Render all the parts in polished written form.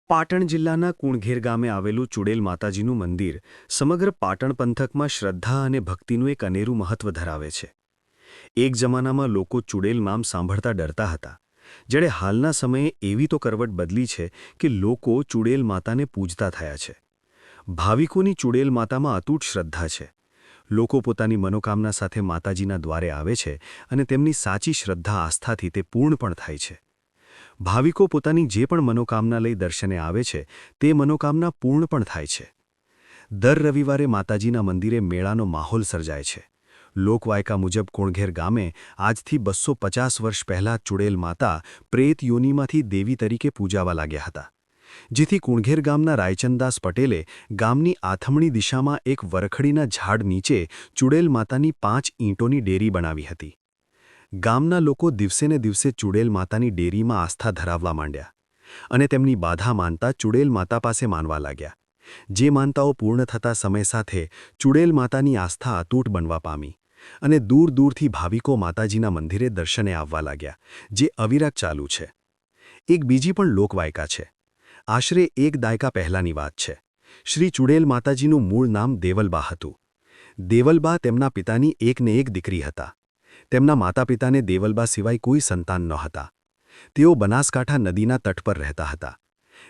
પાટણ જિલ્લાના કુણઘેર ગામે આવેલું ચુડેલ માતાજીનું મંદિર સમગ્ર પાટણ પંથકમાં શ્રદ્ધા અને ભક્તિનું એક અનેરું મહત્વ ધરાવે છે. એક જમાનામાં લોકો ચુડેલ નામ સાંભળતા ડરતા હતા, જ્યારે હાલના સમયે એવી તો કરવટ બદલી છે કે લોકો ચુડેલ માતાને પૂજતા થયા છે. ભાવિકોની ચુડેલ માતામાં અતૂટ શ્રદ્ધા છે. લોકો પોતાની મનોકામના સાથે માતાજીના દ્વારે આવે છે અને તેમની સાચી શ્રદ્ધા આસ્થાથી તે પૂર્ણ પણ થાય છે. ભાવિકો પોતાની જે પણ મનોકામના લઈ દર્શને આવે છે તે મનોકામના પૂર્ણ પણ થાય છે. દર રવિવારે માતાજીના મંદિરે મેળાનો માહોલ સર્જાય છે. લોકવાયકા મુજબ કુણઘેર ગામે આજથી 250 વર્ષ પહેલાં ચુડેલ માતા પ્રેત યોનિમાંથી દેવી તરીકે પૂજાવા લાગ્યા હતા, જેથી કુણઘેર ગામના રાયચંદાસ પટેલે ગામની આથમણી દિશામાં એક વરખડીના ઝાડ નીચે ચુડેલ માતાની 5 ઈંટોની ડેરી બનાવી હતી. ગામના લોકો દિવસેને દિવસે ચુડેલ માતાની ડેરીમાં આસ્થા ધરાવવા માંડ્યા અને તેમની બાધા માનતા ચુડેલ માતા પાસે માનવા લાગ્યા. જે માનતાઓ પૂર્ણ થતા સમય સાથે ચુડેલ માતાની આસ્થા અતૂટ બનવા પામી અને દૂર દૂરથી ભાવિકો માતાજીના મંદિરે દર્શને આવવા લાગ્યા, જે અવિરત ચાલુ છે. એક બીજી પણ લોકવાયકા છે. આશરે 1 દાયકા પહેલાંની વાત છે. શ્રી ચુડેલ માતાજીનું મૂળ નામ દેવલબા હતું. દેવલબા તેમના પિતાની એકને એક દીકરી હતા. તેમના માતા પિતાને દેવલબા સિવાય કોઈ સંતાન નહોતા. તેઓ બનાસકાંઠા નદીના તટ પર રહેતા હતા.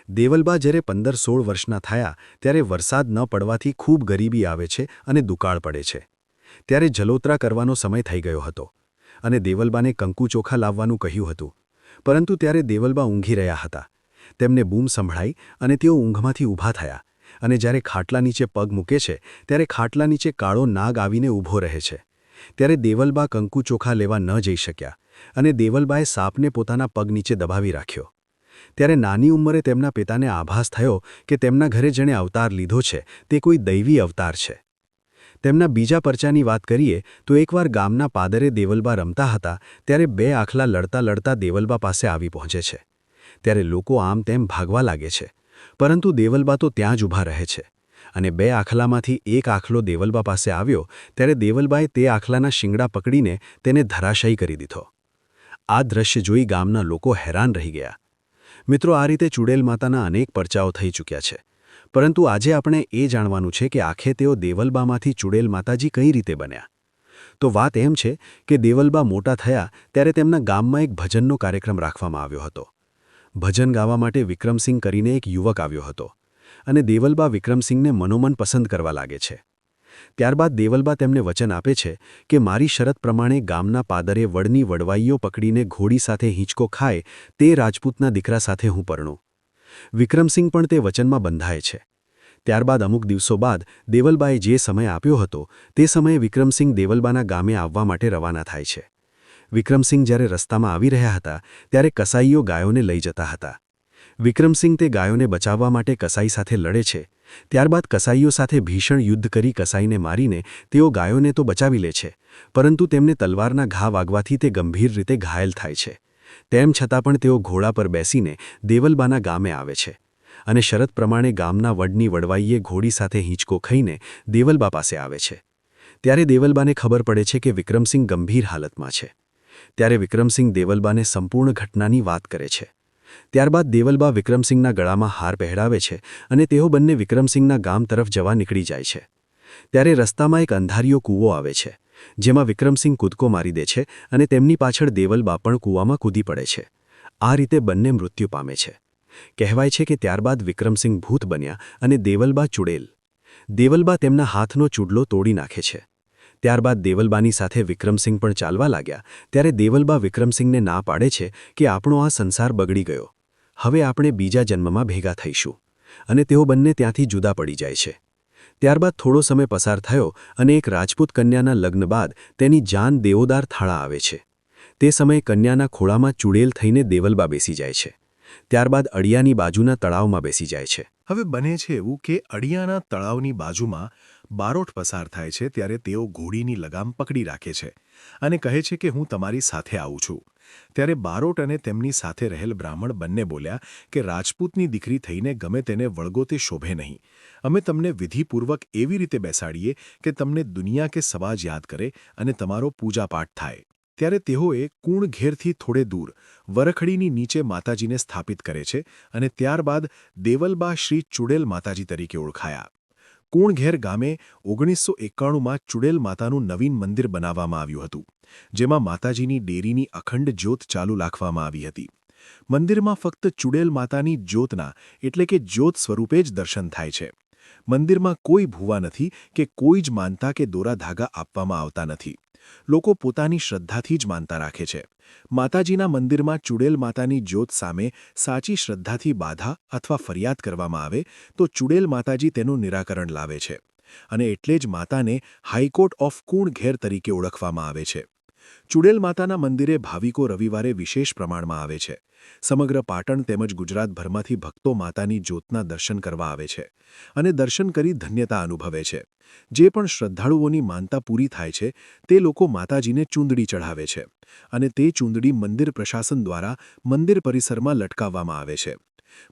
દેવલબા જ્યારે 15-16 વર્ષના થયા ત્યારે વરસાદ ન પડવાથી ખૂબ ગરીબી આવે છે અને દુકાળ પડે છે. ત્યારે જલોત્રા કરવાનો સમય થઈ ગયો હતો અને દેવલબાને કંકુ ચોખા લાવવાનું કહ્યું હતું, પરંતુ ત્યારે દેવલબા ઊંઘી રહ્યા હતા. તેમને બૂમ સંભળાઈ અને તેઓ ઊંઘમાંથી ઊભા થયા અને જ્યારે ખાટલા નીચે પગ મૂકે છે ત્યારે ખાટલા નીચે કાળો નાગ આવીને ઊભો રહે છે. ત્યારે દેવલબા કંકુ ચોખા લેવા ન જઈ શક્યા અને દેવલબાએ સાપને પોતાના પગ નીચે દબાવી રાખ્યો. ત્યારે નાની ઉંમરે તેમના પિતાને આભાસ થયો કે તેમના ઘરે જેણે અવતાર લીધો છે તે કોઈ દૈવી અવતાર છે. તેમના બીજા પરચાની વાત કરીએ તો એકવાર ગામના પાદરે દેવલબા રમતા હતા ત્યારે 2 આખલા લડતા લડતા દેવલબા પાસે આવી પહોંચે છે. ત્યારે લોકો આમ તેમ ભાગવા લાગે છે, પરંતુ દેવલબા તો ત્યાં જ ઊભા રહે છે અને 2 આખલામાંથી એક આખલો દેવલબા પાસે આવ્યો ત્યારે દેવલબાએ તે આખલાના શિંગડા પકડીને તેને ધરાશાયી કરી દીધો. આ દ્રશ્ય જોઈ ગામના લોકો હેરાન રહી ગયા. મિત્રો, આ રીતે ચુડેલ માતાના અનેક પરચાઓ થઈ ચૂક્યા છે, પરંતુ આજે આપણે એ જાણવાનું છે કે આખે તેઓ દેવલબામાંથી ચુડેલ માતાજી કઈ રીતે બન્યા. તો વાત એમ છે કે દેવલબા મોટા થયા ત્યારે તેમના ગામમાં એક ભજનનો કાર્યક્રમ રાખવામાં આવ્યો હતો. ભજન ગાવા માટે વિક્રમસિંહ કરીને એક યુવક આવ્યો હતો અને દેવલબા વિક્રમસિંહને મનોમન પસંદ કરવા લાગે છે. ત્યારબાદ દેવલબા તેમને વચન આપે છે કે મારી શરત પ્રમાણે ગામના પાદરે વડની વડવાઈઓ પકડીને ઘોડી સાથે હિંચકો ખાય તે રાજપૂતના દીકરા સાથે હું પરણું. વિક્રમસિંહ પણ તે વચનમાં બંધાય છે. ત્યારબાદ અમુક દિવસો બાદ દેવલબાએ જે સમય આપ્યો હતો તે સમયે વિક્રમસિંહ દેવલબાના ગામે આવવા માટે રવાના થાય છે. વિક્રમસિંહ જ્યારે રસ્તામાં આવી રહ્યા હતા ત્યારે કસાઈઓ ગાયોને લઈ જતા હતા. વિક્રમસિંહ તે ગાયોને બચાવવા માટે કસાઈ સાથે લડે છે. ત્યારબાદ કસાઈઓ સાથે ભીષણ યુદ્ધ કરી કસાઈને મારીને તેઓ ગાયોને તો બચાવી લે છે, પરંતુ તેમને તલવારના ઘા વાગવાથી તે ગંભીર રીતે ઘાયલ થાય છે. તેમ છતાં પણ તેઓ ઘોડા પર બેસીને દેવલબાના ગામે આવે છે અને શરત પ્રમાણે ગામના વડની વડવાઈએ ઘોડી સાથે હિંચકો ખાઈને દેવલબા પાસે આવે છે. ત્યારે દેવલબાને ખબર પડે છે કે વિક્રમસિંહ ગંભીર હાલતમાં છે. ત્યારે વિક્રમસિંહ દેવલબાને સંપૂર્ણ ઘટનાની વાત કરે છે. ત્યારબાદ દેવલબા વિક્રમસિંહના ગળામાં હાર પહેરાવે છે અને તેઓ બંને વિક્રમસિંહના ગામ તરફ જવા નીકળી જાય છે. ત્યારે રસ્તામાં એક અંધારિયો કૂવો આવે છે, જેમાં વિક્રમસિંહ કૂદકો મારી દે છે અને તેમની પાછળ દેવલબા પણ કૂવામાં કૂદી પડે છે. આ રીતે બંને મૃત્યુ પામે છે. કહેવાય છે કે ત્યારબાદ વિક્રમસિંહ ભૂત બન્યા અને દેવલબા ચુડેલ. દેવલબા તેમના હાથનો ચૂડલો તોડી નાખે છે. ત્યારબાદ દેવલબાની સાથે વિક્રમસિંહ પણ ચાલવા લાગ્યા. ત્યારે દેવલબા વિક્રમસિંહને ના પાડે છે કે આપણો આ સંસાર બગડી ગયો, હવે આપણે બીજા જન્મમાં ભેગા થઈશું, અને તેઓ બંને ત્યાંથી જુદા પડી જાય છે. ત્યારબાદ થોડો સમય પસાર થયો અને એક રાજપૂત કન્યાના લગ્ન બાદ તેની જાન દેવોદાર થાળા આવે છે. તે સમયે કન્યાના ખોળામાં ચુડેલ થઈને દેવલબા બેસી જાય છે. ત્યારબાદ અડિયાની બાજુના તળાવમાં બેસી જાય છે. હવે બને છે એવું કે અડિયાના તળાવની બાજુમાં બારોટ પસાર થાય છે ત્યારે તેઓ ઘોડીની લગામ પકડી રાખે છે અને કહે છે કે હું તમારી સાથે આવું છું. ત્યારે બારોટ અને તેમની સાથે રહેલ બ્રાહ્મણ બંને બોલ્યા કે રાજપૂતની દીકરી થઈને ગમે તેને વળગો તે શોભે નહીં. અમે તમને વિધિપૂર્વક એવી રીતે બેસાડીએ કે તમને દુનિયા કે સમાજ યાદ કરે અને તમારો પૂજાપાઠ થાય. ત્યારે તેઓએ કુણ ઘેરથી થોડે દૂર વરખડીની નીચે માતાજીને સ્થાપિત કરે છે અને ત્યારબાદ દેવલબા શ્રી ચુડેલ માતાજી તરીકે ઓળખાયા. કુણઘેર ગામે 1991માં ચુડેલ માતાનું નવીન મંદિર બનાવવામાં આવ્યું હતું, જેમાં માતાજીની ડેરીની અખંડ જ્યોત ચાલુ રાખવામાં આવી હતી. મંદિરમાં ફક્ત ચુડેલ માતાની જ્યોતના એટલે કે જ્યોત સ્વરૂપે જ દર્શન થાય છે. મંદિરમાં કોઈ ભૂવા નથી કે કોઈ જ માનતા કે દોરા ધાગા આપવામાં આવતા નથી. લોકો પોતાની શ્રદ્ધાથી જ માનતા રાખે છે. માતાજીના મંદિરમાં ચુડેલ માતાની જ્યોત સામે સાચી શ્રદ્ધાથી બાધા અથવા ફરિયાદ કરવામાં આવે તો ચુડેલ માતાજી તેનું નિરાકરણ લાવે છે, અને એટલે જ માતાને હાઈકોર્ટ ઓફ કુણઘેર તરીકે ઓળખવામાં આવે છે. ચુડેલ માતાના મંદિરે ભાવિકો રવિવારે વિશેષ પ્રમાણમાં આવે છે. સમગ્ર પાટણ તેમજ ગુજરાતભરમાંથી ભક્તો માતાની જ્યોતના દર્શન કરવા આવે છે અને દર્શન કરી ધન્યતા અનુભવે છે. જે પણ શ્રદ્ધાળુઓની માનતા પૂરી થાય છે તે લોકો માતાજીને ચૂંદડી ચઢાવે છે અને તે ચૂંદડી મંદિર પ્રશાસન દ્વારા મંદિર પરિસરમાં લટકાવવામાં આવે છે.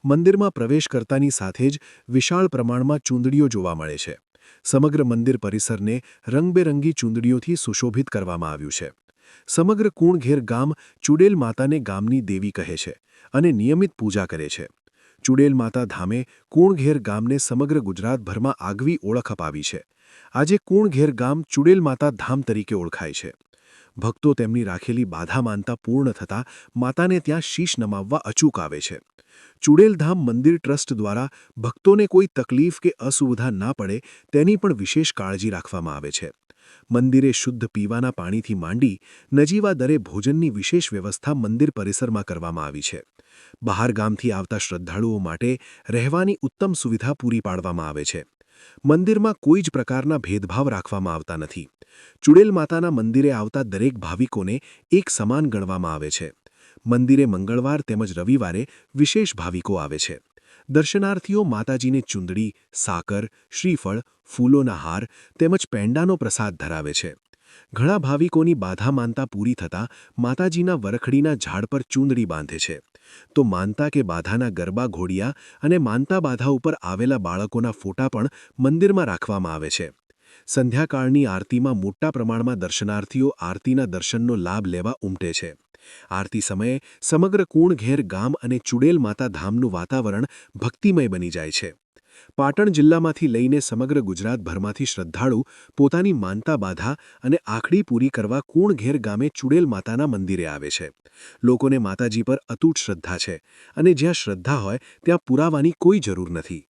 મંદિરમાં પ્રવેશ કરતાની સાથે જ વિશાળ પ્રમાણમાં ચૂંદડીઓ જોવા મળે છે. સમગ્ર મંદિર પરિસરને રંગબેરંગી ચૂંદડીઓથી સુશોભિત કરવામાં આવ્યું છે. સમગ્ર કુણઘેર ગામ ચુડેલ માતાને ગામની દેવી કહે છે અને નિયમિત પૂજા કરે છે. ચુડેલ માતા ધામે કુણઘેર ગામને સમગ્ર ગુજરાતભરમાં આગવી ઓળખ અપાવી છે. આજે કુણઘેર ગામ ચુડેલ માતા ધામ તરીકે ઓળખાય છે. ભક્તો તેમની રાખેલી બાધા માનતા પૂર્ણ થતાં માતાને ત્યાં શીશ નમાવવા અચૂક આવે છે. ચુડેલધામ મંદિર ટ્રસ્ટ દ્વારા ભક્તોને કોઈ તકલીફ કે અસુવિધા ના પડે તેની પણ વિશેષ કાળજી રાખવામાં આવે છે. મંદિરે શુદ્ધ પીવાના પાણીથી માંડી નજીવા દરે ભોજનની વિશેષ વ્યવસ્થા મંદિર પરિસરમાં કરવામાં આવી છે. બહાર ગામથી આવતા શ્રદ્ધાળુઓ માટે રહેવાની ઉત્તમ સુવિધા પૂરી પાડવામાં આવે છે. મંદિરમાં કોઈ જ પ્રકારના ભેદભાવ રાખવામાં આવતા નથી. ચુડેલ માતાના મંદિરે આવતા દરેક ભાવિકોને એક સમાન ગણવામાં આવે છે. મંદિરે મંગળવાર તેમજ રવિવારે વિશેષ ભાવિકો આવે છે. દર્શનાર્થીઓ માતાજીને ચૂંદડી, સાકર, શ્રીફળ, ફૂલોના હાર તેમજ પેંડાનો પ્રસાદ ધરાવે છે. ઘણા ભાવિકોની બાધા માનતા પૂરી થતાં માતાજીના વરખડીના ઝાડ પર ચૂંદડી બાંધે છે. તો માનતા કે બાધાના ગરબા ઘોડિયા અને માનતા બાધા ઉપર આવેલા બાળકોના ફોટા પણ મંદિરમાં રાખવામાં આવે છે. સંધ્યાકાળની આરતીમાં મોટા પ્રમાણમાં દર્શનાર્થીઓ આરતીના દર્શનનો લાભ લેવા ઉમટે છે. આરતી સમયે સમગ્ર કુણઘેર ગામ અને ચુડેલ માતા ધામનું વાતાવરણ ભક્તિમય બની જાય છે. પાટણ જિલ્લામાંથી લઈને સમગ્ર ગુજરાતભરમાંથી શ્રદ્ધાળુ પોતાની માનતા બાધા અને આખડી પૂરી કરવા કુણઘેર ગામે ચુડેલ માતાના મંદિરે આવે છે. લોકોને માતાજી પર અતૂટ શ્રદ્ધા છે અને જ્યાં શ્રદ્ધા હોય ત્યાં પુરાવાની કોઈ જરૂર નથી.